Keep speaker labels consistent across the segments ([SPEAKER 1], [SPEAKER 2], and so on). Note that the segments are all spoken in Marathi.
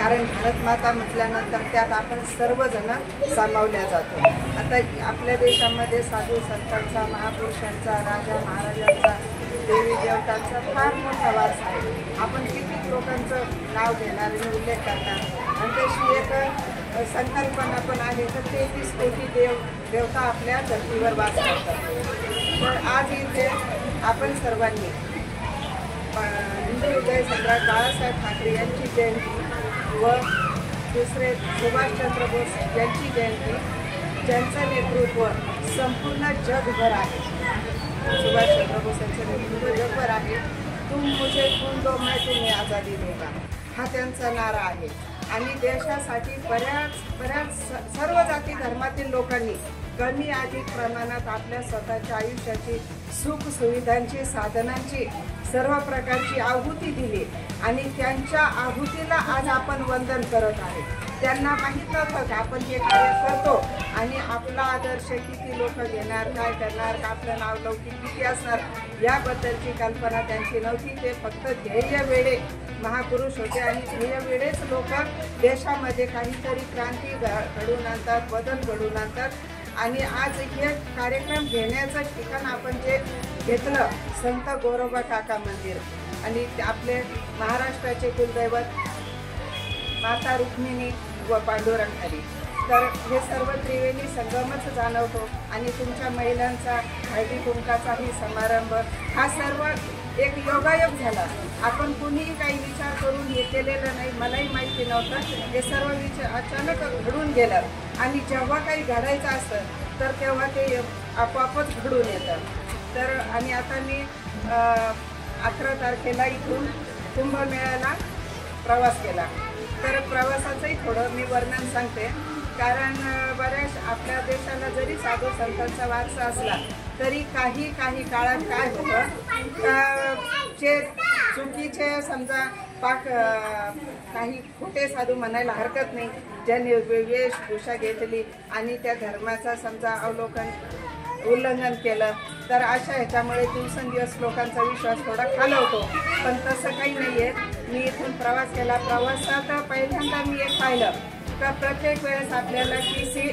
[SPEAKER 1] कारण भारतमाता म्हटल्यानंतर त्यात आपण सर्वजण सामावल्या जातो। आता आपल्या देशामध्ये साधू संतांचा, महापुरुषांचा, राजा महाराजांचा, देवी देवतांचा फार मोठा वारसा आहे। आपण किती लोकांचं नाव घेणार आणि उल्लेख करणार आणि तशी एक संकल्पना पण आहे तर 33 कोटी देवता आपल्या धर्तीवर वास करतात। तर आज इथे आपण सर्वांनी हिंदू हृदय सम्राट बाळासाहेब ठाकरे यांची जयंती व दुसरे सुभाषचंद्र बोस यांची जयंती, ज्यांचं नेतृत्व संपूर्ण जगभर आहे, सुभाषचंद्र बोस यांचं नेतृत्व जगभर आहे। तुम मुझे खून दो मैं तुम्हें आज़ादी दूंगा हा त्यांचा नारा आहे। आणि देशासाठी बऱ्याच सर्व जाती धर्मातील लोकांनी कमी अधिक प्रमाणात आपल्या स्वतःच्या आयुष्याची सुख सुविधांची, साधनांची, सर्व प्रकारची आहुती दिली आणि त्यांच्या आहुतीला आज आपण वंदन करत आहे। त्यांना माहीत नव्हतं की आपण हे कार्य करतो आणि आपला आदर्श किती लोक घेणार, काय करणार, आपलं नाव लौकिक किती असणार याबद्दलची कल्पना त्यांची नव्हती। ते फक्त ध्येय वेडे महापुरुष होते आणि ध्येय वेडेच लोक देशामध्ये काहीतरी क्रांती घडवून आणतात, बदल घडवून आणतात। आणि आज हे कार्यक्रम घेण्याचं ठिकाण आपण जे घेतलं संत गोरोबा काका मंदिर आणि आपले महाराष्ट्राचे कुलदैवत माता रुक्मिणी व पांडुरंग हरी, तर हे सर्व त्रिवेणी संगमच जाणवतो। आणि तुमच्या महिलांचा हळदी कुंकाचाही समारंभ हा सर्व एक योगायोग झाला। आपण कुणीही काही विचार करून हे केलेलं नाही, मलाही माहिती नव्हतं। हे सर्व विचार अचानक घडून गेलं आणि जेव्हा काही घडायचं असतं तर तेव्हा ते आपोआपच घडून येतं। तर आणि आता मी 11 तारखेला इथून कुंभमेळ्याला प्रवास केला। तर प्रवासाचंही थोडं मी वर्णन सांगते, कारण बऱ्याच आपल्या देशाला जरी साधू संतांचा वारसा असला तरी काही काळात काय होतं, जे चुकीचे समजा काही खोटे साधू म्हणायला हरकत नाही, ज्यांनी वेशभूषा घेतली आणि त्या धर्माचा समजा उल्लंघन केलं, तर अशा ह्याच्यामुळे दिवसेंदिवस लोकांचा विश्वास थोडा खालवतो। पण तसं काही नाही आहे। मी इथून प्रवास केला, प्रवासात पहिल्यांदा मी एक पाहिलं का प्रत्येक वेळेस आपल्याला टीसी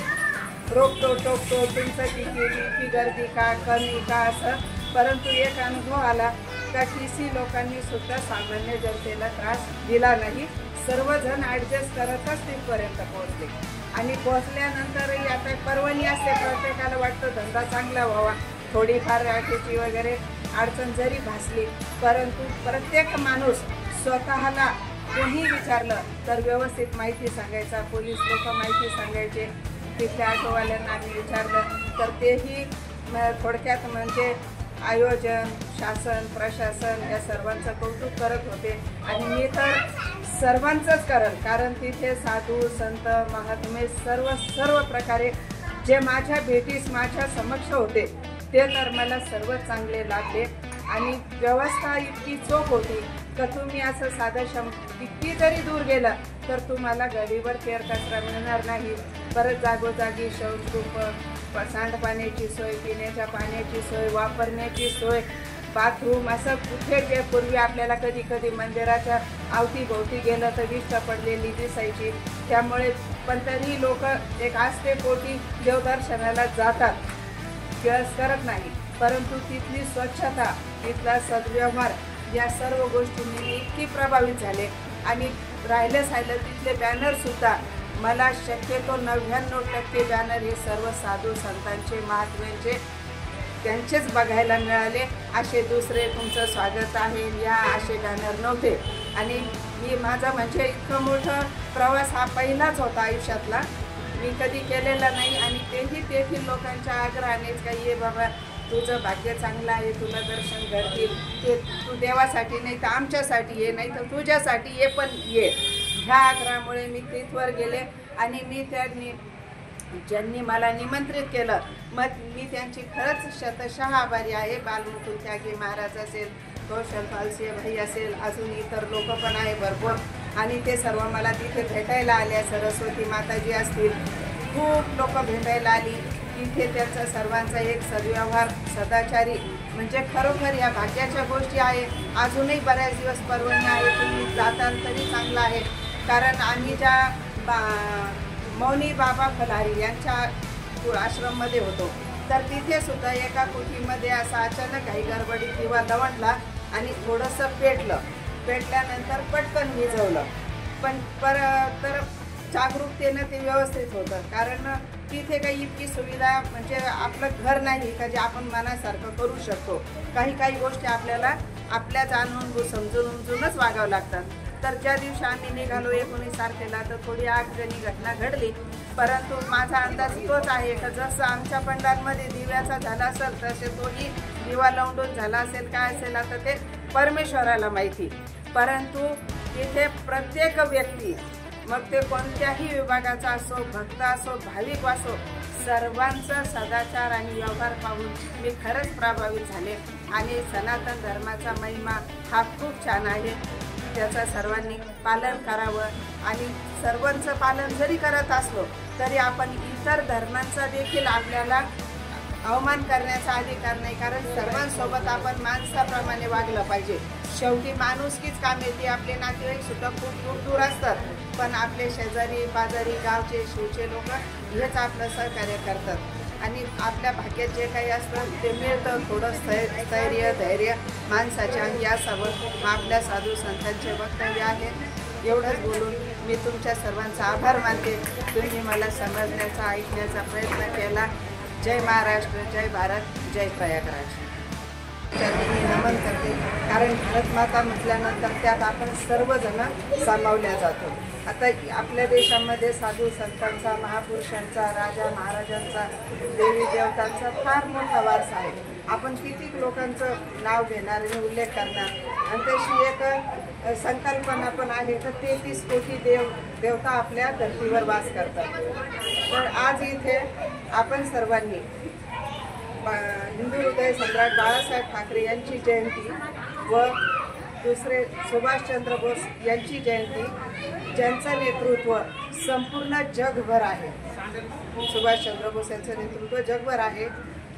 [SPEAKER 1] रोखतो टोकतो, तुमचं किती गर्दी का कमी का असं, परंतु एक अनुभव आला का टीसी लोकांनी सुद्धा सामान्य जनतेला त्रास दिला नाही। सर्वजण ॲडजस्ट करतच तिथपर्यंत पोहोचले आणि पोहोचल्यानंतरही आता पर्वणी असते, प्रत्येकाला वाटतं धंदा चांगला व्हावा, थोडीफार राखेची वगैरे अडचण जरी भासली, परंतु प्रत्येक माणूस स्वतःला कोणी विचारलं तर व्यवस्थित माहिती सांगायचा। पोलीस लोक माहिती सांगायचे, तिथल्या ऑटोवाल्यांना आम्ही विचारलं तर तेही थोडक्यात म्हणजे आयोजन, शासन, प्रशासन या सर्वांचं कौतुक करत होते। आणि मी तर सर्वांचंच करल, कारण तिथे साधू संत महात्मे सर्व प्रकारे जे माझ्या भेटीस माझ्या समक्ष होते ते तर मला सर्व चांगले लागले। आणि व्यवस्था इतकी चोख होती तर तुम्ही असं साधं किती जरी दूर गेला तर तुम्हाला गाडीवर केर कचरा मिळणार नाही। परत जागोजागी शौचकूप, सांडपाण्याची सोय, पिण्याच्या पाण्याची सोय, वापरण्याची सोय, बाथरूम, असं कुठे जे पूर्वी आपल्याला कधी मंदिराच्या अवतीभोवती गेलं तर विष्ठा पडलेली दिसायची, त्यामुळे पण तरी लोक एक आस्थेपोटी देवदर्शनाला जातात, केळस करत नाही। परंतु तिथली स्वच्छता, तिथला सद्व्यवहार या सर्व गोष्टींनी इतकी प्रभावित झाले। आणि राहिलं तिथले बॅनरसुद्धा मला शक्यतो 99% बॅनर हे सर्व साधू संतांचे, महात्म्यांचे त्यांचेच बघायला मिळाले। असे दुसरे तुमचं स्वागत आहे या असे बॅनर नव्हते। आणि माझा म्हणजे इतकं मोठं प्रवास हा पहिलाच होता आयुष्यातला, मी कधी केलेला नाही। आणि तेथील लोकांच्या आग्रहानेच काही ये बाबा तुझं भाग्य चांगलं आहे, तुला दर्शन घडतील, तू देवासाठी नाही तर आमच्यासाठी ये, नाही तर तुझ्यासाठी ये पण ये, ह्या आग्रहामुळे मी तिथवर गेले। आणि मी ज्यांनी मला निमंत्रित केलं मग मी त्यांची खरंच शतशः आभारी आहे। बालमुकुंद त्यागी महाराज असेल, कौशल फालसे भाई असेल, अजून इतर लोक पण आहे भरपूर, आणि ते सर्व मला तिथे भेटायला आले। सरस्वती माताजी असतील, खूप लोक भेटायला आली तिथे। त्यांचा सर्वांचा एक सद्व्यवहार, सदाचारी, म्हणजे खरोखर या भाग्याच्या गोष्टी आहे। अजूनही बऱ्याच दिवस पर्वणी आहे, तुम्ही जाताल तरी चांगलं आहे। कारण आम्ही ज्या मौनी बाबा फलारी यांच्या आश्रममध्ये होतो, तर तिथे सुद्धा एका कोठीमध्ये असा अचानक काही गडबडी किंवा दवडला आणि थोडंसं पेटल्यानंतर पटकन विझवलं. पण तर जागरूकतेनं ते व्यवस्थित होतं, कारण तिथे काही इतकी सुविधा म्हणजे आपलं घर नाही का जे आपण मनासारखं करू शकतो. काही गोष्टी आपल्याला आपल्या जाणून समजूनच वागावं लागतात. तर ज्या दिवशी आम्ही निघालो 19 तारखेला, तर थोडी आगजनी घटना घडली. परंतु माझा अंदाज तोच आहे का जसं आमच्या पंडालमध्ये दिव्याचा झाला असेल तसे तोही दिवा लावून झाला असेल, काय असेल आता ते परमेश्वराला माहिती. परंतु इथे प्रत्येक व्यक्ती, मग ते कोणत्याही विभागाचा असो, भक्त असो, भाविक असो, सर्वांचा सदाचार आणि व्यवहार पाहून मी खरंच प्रभावित झाले. आणि सनातन धर्माचा महिमा हा खूप छान आहे. त्याचं सर्वांनी पालन करावं. आणि सर्वांचं पालन जरी करत असलो तरी आपण इतर धर्मांचा देखील आपल्याला अवमान करण्याचा अधिकार नाही, कारण सर्वांसोबत आपण माणसाप्रमाणे वागलं पाहिजे. शेवटी माणुसकीच काम येते. आपले नातेवाईक सुद्धा खूप दूर असतात, पण आपले शेजारी पाजारी गावचे शिवचे लोक हेच आपलं सहकार्य करतात. आणि आपल्या भाग्यात जे काही असतं ते मिळतं. थोडं धैर्य माणसाच्या अंगी असावं, हा आपल्या साधू संतांचे वक्तव्य आहे. एवढंच बोलून मी तुमच्या सर्वांचा आभार मानते. तुम्ही मला समजण्याचा, ऐकण्याचा प्रयत्न केला. जय महाराष्ट्र, जय भारत, जय प्रयागराज. मी नमन करते, कारण भारत माता म्हटल्यानंतर त्यात आपण सर्वजण सामावल्या जातो. आता आपल्या देशामध्ये साधू संतांचा, महापुरुषांचा, राजा महाराजांचा, देवी देवतांचा फार मोठा वारसा आहे. आपण किती लोकांचं नाव घेणार आणि उल्लेख करणार. आणि तशी एक संकल्पना पण आहे तर 33 कोटी देवता आपल्या धर्तीवर वास करतात. तर आज इथे आपण सर्वांनी हिंदू हृदय सम्राट बाळासाहेब ठाकरे यांची जयंती व दुसरे सुभाषचंद्र बोस यांची जयंती, ज्यांचं नेतृत्व संपूर्ण जगभर आहे. सुभाषचंद्र बोस यांचं नेतृत्व जगभर आहे.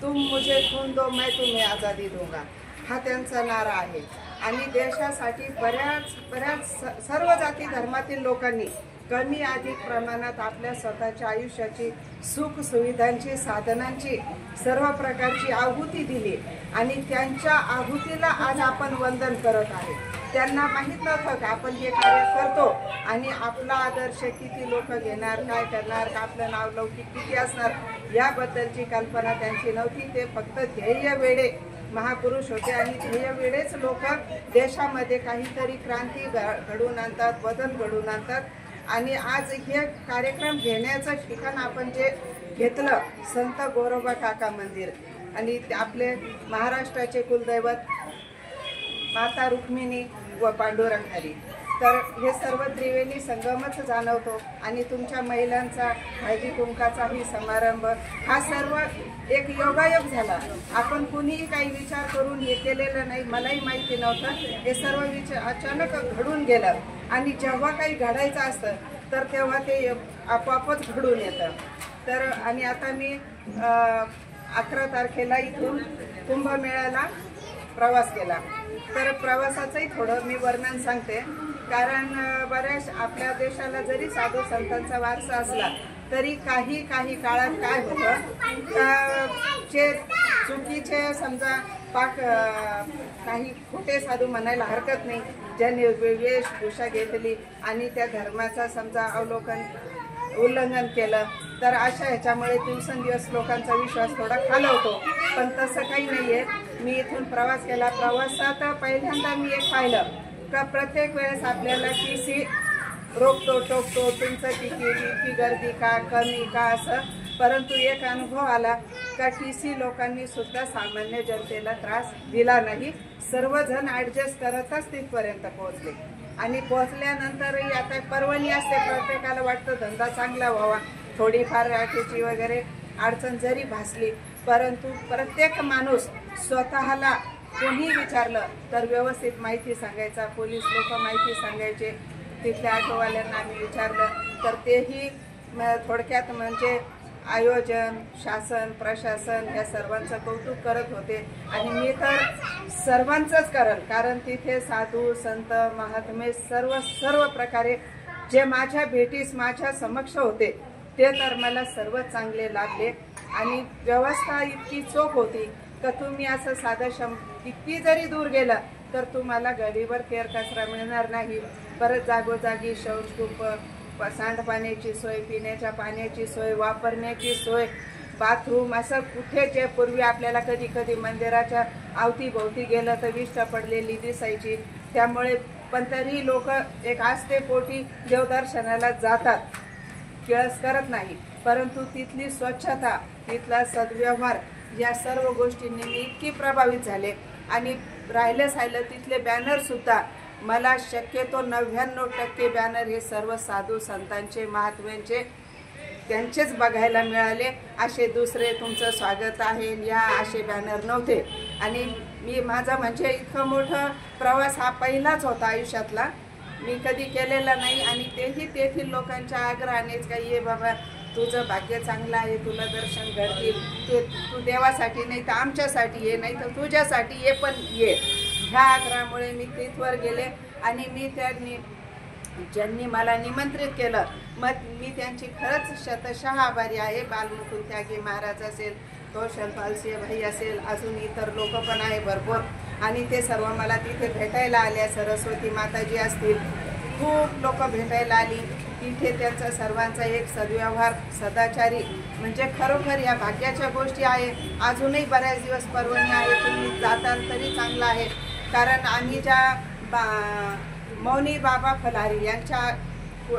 [SPEAKER 1] तुम मुझे खून दो मैं तुम्हें आज़ादी दूंगा, हा त्यांचा नारा आहे. आणि देशासाठी बऱ्याच सर्व जाती धर्मातील लोकांनी कमी अधिक प्रमाणात आपल्या स्वतःच्या आयुष्याची, सुख सुविधांची, साधनांची, सर्व प्रकारची आहुती दिली. आणि त्यांच्या आहुतीला आज आपण वंदन करत आहे. त्यांना माहीत नव्हतं का आपण हे कार्य करतो आणि आपला आदर्श किती लोक घेणार, काय करणार, का आपलं नाव लौकिक किती असणार, याबद्दलची कल्पना त्यांची नव्हती. ते फक्त ध्येय वेडे महापुरुष होते आणि ध्येय वेळेच लोक देशामध्ये काहीतरी क्रांती घडवून आणतात, बदल घडवून आणतात. आणि आज हे कार्यक्रम घेण्याचं ठिकाण आपण जे घेतलं, संत गोरोबा काका मंदिर, आणि आपले महाराष्ट्राचे कुलदैवत माता रुक्मिणी व पांडुरंग हरी, तर हे सर्व त्रिवेणी संगमच जाणवतो. आणि तुमच्या महिलांचा हळदी कुंकाचाही समारंभ हा सर्व एक योगायोग झाला. आपण कुणीही काही विचार करून हे केलेलं नाही, मलाही माहिती नव्हतं. हे सर्व विचार अचानक घडून गेलं. आणि जेव्हा काही घडायचं असतं तर तेव्हा ते आपोआपच घडून येतं. तर आणि आता मी 11 तारखेला इथून कुंभमेळ्याला प्रवास केला. तर प्रवासाचंही थोडं मी वर्णन सांगते, कारण बऱ्याच आपल्या देशाला जरी साधू संतांचा वारसा असला तरी काही काळात काय होतं, जे चुकीचे समजा काही खोटे साधू म्हणायला हरकत नाही, ज्यांनी वेशभूषा घेतली आणि त्या धर्माचा समजा उल्लंघन केलं, तर अशा ह्याच्यामुळे दिवसेंदिवस लोकांचा विश्वास थोडा खालवतो. पण तसं काही नाही आहे. मी इथून प्रवास केला. प्रवासात पहिल्यांदा मी एक पाहिलं का प्रत्येक वेळेस आपल्याला TC रोखतो, टोकतो, तुमचं तिकीट इतकी गर्दी का, कमी का, असं. परंतु एक अनुभव आला का TC लोकांनी सुद्धा सामान्य जनतेला त्रास दिला नाही. सर्वजण ॲडजस्ट करतच तिथपर्यंत पोहोचले. आणि पोहोचल्यानंतरही आता पर्वणी असते, प्रत्येकाला वाटतं धंदा चांगला व्हावा, थोडीफार राखेची वगैरे अडचण जरी भासली, परंतु प्रत्येक माणूस स्वतःला कोणी विचारलं तर व्यवस्थित माहिती सांगायचा. पोलीस लोक माहिती सांगायचे. तिथल्या ऑटोवाल्यांना आम्ही विचारलं तर तेही थोडक्यात म्हणजे आयोजन, शासन, प्रशासन या सर्वांचं कौतुक करत होते. आणि मी तर सर्वांचंच करेन, कारण तिथे साधू संत महात्मे सर्व प्रकारे जे माझ्या भेटीस माझ्या समक्ष होते ते तर मला सर्व चांगले लागले आणि व्यवस्था इतकी चोख होती का तुम्ही असं साधं किती जरी दूर गेलं तर तुम्हाला गाडीवर केर कचरा मिळणार नाही। परत जागोजागी शौचकूप, सांडपाण्याची सोय, पिण्याच्या पाण्याची सोय, वापरण्याची सोय, बाथरूम, असं कुठे जे पूर्वी आपल्याला कधी कधी मंदिराच्या अवतीभोवती गेलं तर विष्ठा पडलेली दिसायची, त्यामुळे पण तरी लोक एक आस्थेपोटी देवदर्शनाला जातात, किळस करत नाही। परंतु तिथली स्वच्छता, तिथला सद्व्यवहार या सर्व गोष्टींनी मी इतकी प्रभावित झाले आणि राहिलं तिथले बॅनर सुद्धा मला शक्यतो 99% बॅनर हे सर्व साधू संतांचे, महात्म्यांचे, त्यांचेच बघायला मिळाले। असे दुसरे तुमचं स्वागत आहे या असे बॅनर नव्हते आणि मी माझा म्हणजे इतकं मोठं प्रवास हा पहिलाच होता आयुष्यातला, मी कधी केलेला नाही आणि तेही तेथील लोकांच्या आग्रहानेच काही ये बाबा तुझं भाग्य चांगलं आहे, तुला दर्शन घडतील, तू देवासाठी नाही तर आमच्यासाठी ये, नाही तर तुझ्यासाठी ये पण ये, ह्या आग्रहामुळे मी तिथवर गेले आणि मी त्यांनी ज्यांनी मला निमंत्रित केलं मग मी त्यांची खरंच शतशः आभारी आहे। बालमुकुंद त्यागी महाराज असेल, कौशल पालसिंह भाई असेल, अजून इतर लोक पण आहे भरपूर आणि ते सर्व मला तिथे भेटायला आले। सरस्वती माताजी असतील, खूप लोक भेटायला आली तिथे। त्यांचा सर्वांचा एक सद्व्यवहार, सदाचारी, म्हणजे खरोखर या भाग्याच्या गोष्टी आहे। अजूनही बऱ्याच दिवस पर्वणी आहे, तुम्ही जाताल तरी चांगलं आहे, कारण आम्ही ज्या मौनी बाबा फलारी यांच्या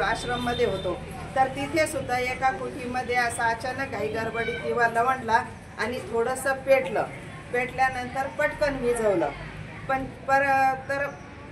[SPEAKER 1] आश्रममध्ये होतो तर तिथे सुद्धा एका कुटीमध्ये असा अचानक घाई गडबडीत दिवा लवंडला आणि थोडंसं पेटल्यानंतर पटकन विझवलं, पण तर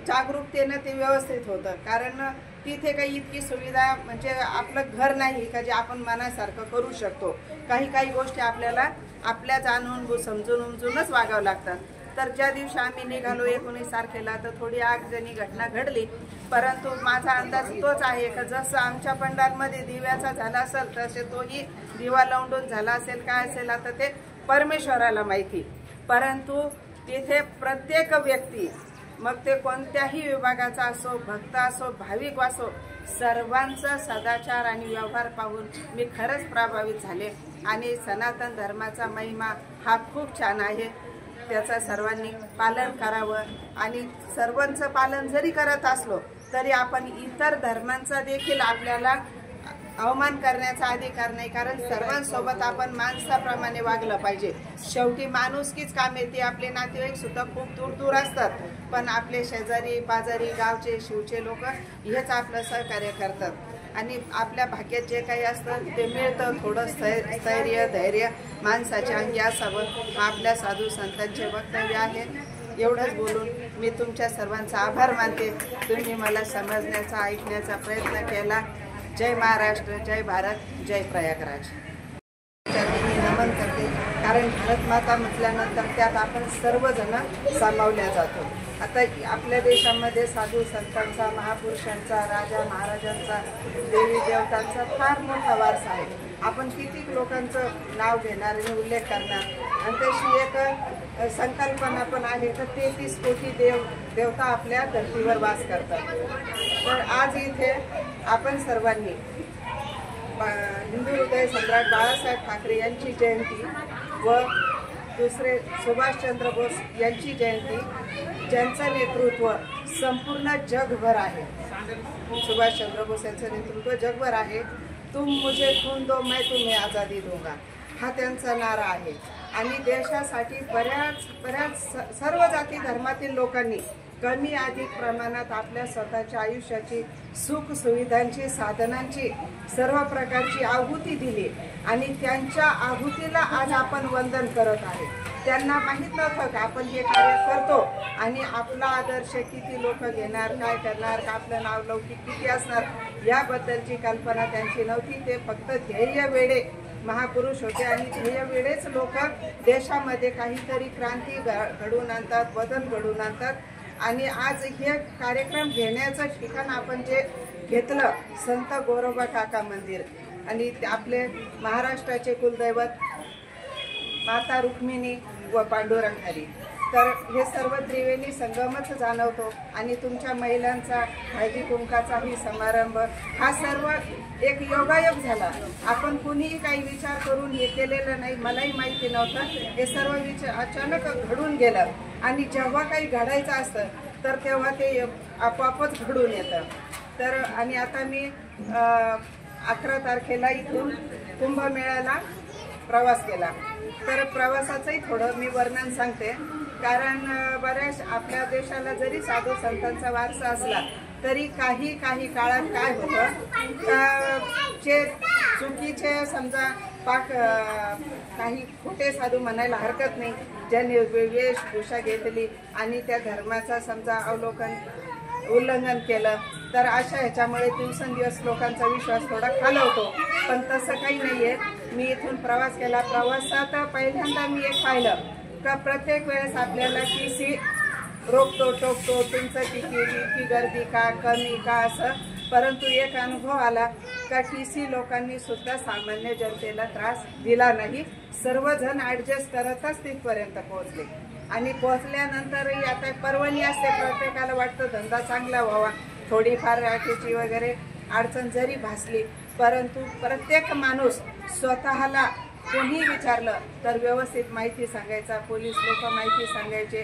[SPEAKER 1] जागरूकतेनं ते व्यवस्थित होतं, कारण तिथे काही इतकी सुविधा म्हणजे आपलं घर नाही का जे आपण मनासारखं करू शकतो। काही गोष्टी आपल्याला आपल्या जाणून समजून उमजूनच वागावं लागतात। तर ज्या दिवशी आम्ही निघालो 19 तारखेला तर थोडी आगजनी घटना घडली, परंतु माझा अंदाज तोच आहे का जसं आमच्या पंडालमध्ये दिव्याचा झाला असेल तसे तोही दिवा लावून झाला असेल, काय असेल आता ते परमेश्वराला माहिती। परंतु तिथे प्रत्येक व्यक्ती, मग ते कोणत्याही विभागाचा असो, भक्त असो, भाविक असो, सर्वांचा सदाचार आणि व्यवहार पाहून मी खरंच प्रभावित झाले आणि सनातन धर्माचा महिमा हा खूप छान आहे, त्याचा सर्वांनी पालन करावं आणि सर्वांचं पालन जरी करत असलो तरी आपण इतर धर्मांचा देखील आपल्याला अवमान करण्याचा अधिकार नाही, कारण सर्वांसोबत आपण माणसाप्रमाणे वागलं पाहिजे। शेवटी माणुसकीच काम येते। आपले नातेवाईक सुद्धा खूप दूर असतात, पण आपले शेजारी पाजारी गावचे शिवचे लोक हेच आपलं सहकार्य करतात आणि आपल्या भाग्यात जे काही असतं ते मिळतं। थोडं स्थैर्य, धैर्य माणसाच्या अंगी असावं, आपल्या साधू संतांचे वक्तव्य आहे। एवढंच बोलून मी तुमच्या सर्वांचा आभार मानते, तुम्ही मला समजण्याचा, ऐकण्याचा प्रयत्न केला। जय महाराष्ट्र, जय भारत, जय प्रयागराज। मी नमन करते, कारण भारत माता म्हटल्यानंतर त्यात आपण सर्वजण सामावल्या जातो। आता आपल्या देशामध्ये साधू संतांचा, महापुरुषांचा, राजा महाराजांचा, देवी देवतांचा फार मोठा वारसा आहे। आपण किती लोकांचं नाव घेणार आणि उल्लेख करणार, आणि तशी एक संकल्पना पण आहे तर 33 कोटी देवता आपल्या धर्तीवर वास करतात। तर आज इथे आपण सर्वांनी हिंदू हृदय सम्राट बाळासाहेब ठाकरे यांची जयंती व दुसरे सुभाषचंद्र बोस यांची जयंती, ज्यांचं नेतृत्व संपूर्ण जगभर आहे, सुभाषचंद्र बोस यांचं नेतृत्व जगभर आहे। तुम मुझे खून दो मैं तुम्हें आज़ादी दूंगा हा त्यांचा नारा आहे आणि देशासाठी बऱ्याच सर्व जाती धर्मातील लोकांनी कमी अधिक प्रमाणात आपल्या स्वतःच्या आयुष्याची, सुख सुविधांची, साधनांची, सर्व प्रकारची आहुती दिली आणि त्यांच्या आहुतीला आज आपण वंदन करत आहे। त्यांना माहीत नव्हतं का आपण हे कार्य करतो आणि आपला आदर्श किती लोक घेणार, काय करणार, का आपलं नाव लौकिक किती असणार याबद्दलची कल्पना त्यांची नव्हती। ते फक्त ध्येय वेडे महापुरुष होते आणि ध्येय वेळेच लोक देशामध्ये काहीतरी क्रांती घडवून आणतात, बदल घडवून आणतात आणि आज हे कार्यक्रम घेण्याचं ठिकाण आपण जे घेतलं संत गोरोबा काका मंदिर आणि आपले महाराष्ट्राचे कुलदैवत माता रुक्मिणी व पांडुरंग हरी, तर हे सर्व त्रिवेणी संगमच जाणवतो आणि तुमच्या महिलांचा हळदी कुंकाचाही समारंभ हा सर्व एक योगायोग झाला. आपण कुणीही काही विचार करून हे केलेलं नाही, मलाही माहिती नव्हतं. हे सर्व विचार अचानक घडून गेलं आणि जेव्हा काही घडायचं असतं तर तेव्हा ते आपोआपच घडून येतं. तर आणि आता मी 11 तारखेला इथून कुंभमेळ्याला प्रवास केला. तर प्रवासाचंही थोडं मी वर्णन सांगते, कारण बऱ्याच आपल्या देशाला जरी साधू संतांचा वारसा असला तरी काही काळात काय होतं, जे चुकीचे समजा काही खोटे साधू म्हणायला हरकत नाही, ज्यांनी वेशभूषा घेतली आणि त्या धर्माचा समजा उल्लंघन केलं, तर अशा ह्याच्यामुळे दिवसेंदिवस लोकांचा विश्वास थोडा खालवतो. पण तसं काही नाहीये. मी इथून प्रवास केला. प्रवासात पहिल्यांदा मी एक पाहिलं का प्रत्येक वेळेस आपल्याला TC रोखतो टोकतो, तुमचं किती गर्दी का कमी का असं. परंतु एक अनुभव आला का TC लोकांनी सुद्धा सामान्य जनतेला त्रास दिला नाही. सर्वजण ॲडजस्ट करतच तिथपर्यंत पोहोचले आणि पोहोचल्यानंतरही आता पर्वणी असते, प्रत्येकाला वाटतं धंदा चांगला व्हावा, थोडीफार राखेची वगैरे अडचण जरी भासली, परंतु प्रत्येक माणूस स्वतःला कोणी विचारलं तर व्यवस्थित माहिती सांगायचा. पोलीस लोक माहिती सांगायचे,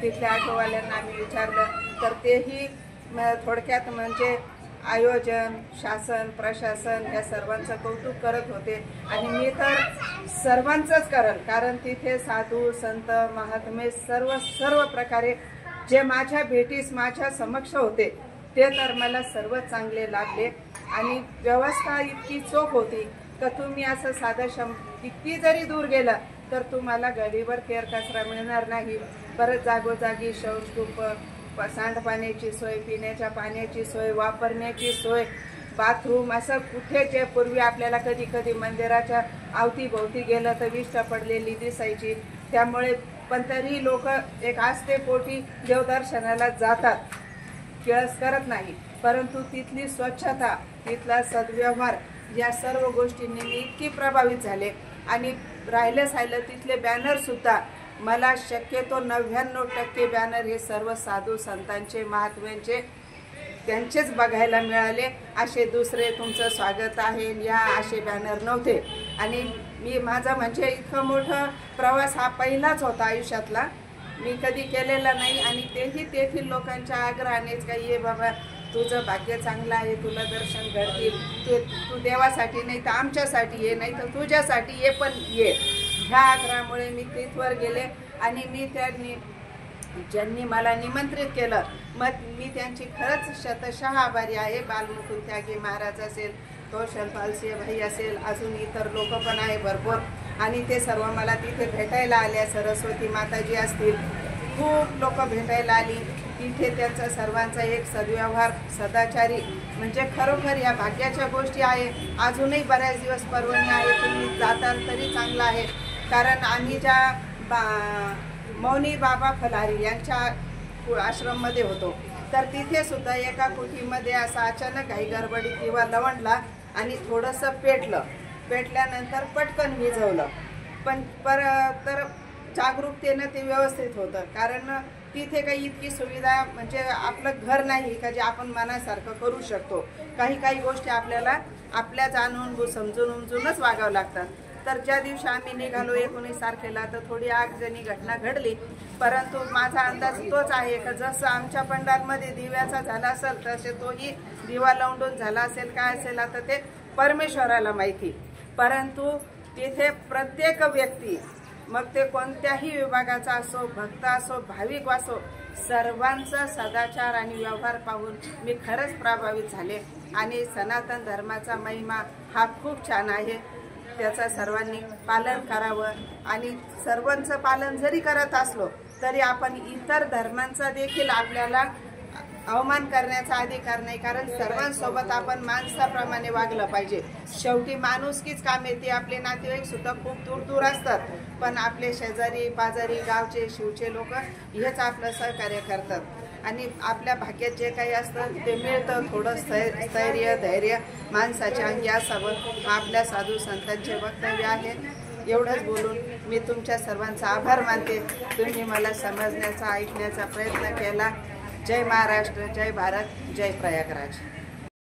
[SPEAKER 1] तिथल्या ऑटोवाल्यांना आम्ही विचारलं तर तेही थोडक्यात म्हणजे आयोजन, शासन, प्रशासन या सर्वांचं कौतुक करत होते. आणि मी तर सर्वांचंच करल, कारण तिथे साधू संत महात्मे सर्व प्रकारे जे माझ्या भेटीस माझ्या समक्ष होते ते तर मला सर्व चांगले लागले. आणि व्यवस्था इतकी चोख होती का तुम्ही असं साधं किती जरी दूर गेला तर तुम्हाला गाडीवर केर कचरा मिळणार नाही. परत जागोजागी शौचकूप, सांडपाण्याची सोय, पिण्याच्या पाण्याची सोय, वापरण्याची सोय, बाथरूम, असं कुठे जे पूर्वी आपल्याला कधी मंदिराच्या अवतीभोवती गेलं तर विष्ठा पडलेली दिसायची. त्यामुळे पण तरी लोक एक आस्थेपोटी देवदर्शनाला जातात, किळस करत नाही. परंतु तिथली स्वच्छता, तिथला सद्व्यवहार या सर्व गोष्टींनी मी इतकी प्रभावित झाले. आणि राहिलं तिथले बॅनर सुद्धा मला शक्यतो 99% बॅनर हे सर्व साधू संतांचे, महात्म्यांचे, त्यांचेच बघायला मिळाले. असे दुसरे तुमचं स्वागत आहे या असे बॅनर नव्हते. आणि माझा म्हणजे इतकं मोठं प्रवास हा पहिलाच होता आयुष्यातला, मी कधी केलेला नाही. आणि तेही तेथील लोकांच्या आग्रहानेच काही ये बाबा तुझं भाग्य चांगलं आहे, तुला दर्शन घडतील, तू देवासाठी नाही तर आमच्यासाठी ये, नाही तर तुझ्यासाठी ये, पण ये. ह्या आग्रहामुळे मी तिथवर गेले आणि मी ज्यांनी मला निमंत्रित केलं मग मी त्यांची खरंच शतशः आभारी आहे. बालमुकुंद त्यागी महाराज असेल, कौशल पालसिंह भाई असेल, अजून इतर लोक पण आहे भरपूर. आणि ते सर्व मला तिथे भेटायला आल्या. सरस्वती माताजी असतील, खूप लोक भेटायला आली तिथे. त्यांचा सर्वांचा एक सद्व्यवहार, सदाचारी, म्हणजे खरोखर या भाग्याच्या गोष्टी आहे. अजूनही बऱ्याच दिवस पर्वणी आहे, तुम्ही जाताल तरी चांगलं आहे. कारण आम्ही ज्या मौनी बाबा फलारी यांच्या आश्रममध्ये होतो तर तिथे सुद्धा एका कुटीमध्ये असा अचानक काही गडबडीत किंवा लवंडला आणि थोडंसं पेटल्यानंतर पटकन विझवलं. पण तर जागरूकतेनं ते व्यवस्थित होतं. कारण तिथे काही इतकी सुविधा म्हणजे आपलं घर नाही का जे आपण मनासारखं करू शकतो. काही गोष्टी आपल्याला आपल्या जाणून समजून उमजूनच वागावं लागतात. तर ज्या दिवशी आम्ही निघालो 19 तारखेला तर थोडी आगजनी घटना घडली. परंतु माझा अंदाज तोच आहे का जसं आमच्या पंडालमध्ये दिव्याचा झाला असेल तसे तोही दिवा लावून झाला असेल, काय असेल आता ते परमेश्वराला माहिती. परंतु तिथे प्रत्येक व्यक्ती, मग ते कोणत्याही विभागाचा असो, भक्त असो, भाविक असो, सर्वांचा सदाचार आणि व्यवहार पाहून मी खरंच प्रभावित झाले. आणि सनातन धर्माचा महिमा हा खूप छान आहे, त्याचं सर्वांनी पालन करावं. आणि सर्वांचं पालन जरी करत असलो तरी आपण इतर धर्मांचा देखील आपल्याला अवमान करण्याचा अधिकार नाही. कारण सर्वांसोबत आपण माणसाप्रमाणे वागलं पाहिजे. शेवटी माणुसकीच काम येते. आपले नातेवाईक सुद्धा खूप दूर असतात, पण आपले शेजारी पाजारी गावचे शिवचे लोक हेच आपलं सहकार्य करतात. आणि आपल्या भाग्यात जे काही असतं ते मिळतं. थोडं स्थैर्य धैर्य माणसाच्या अंगी असावं, आपल्या साधू संतांचे वक्तव्य आहे. एवढंच बोलून मी तुमच्या सर्वांचा आभार मानते. तुम्ही मला समजण्याचा ऐकण्याचा प्रयत्न केला. जय महाराष्ट्र, जय भारत, जय प्रयागराज.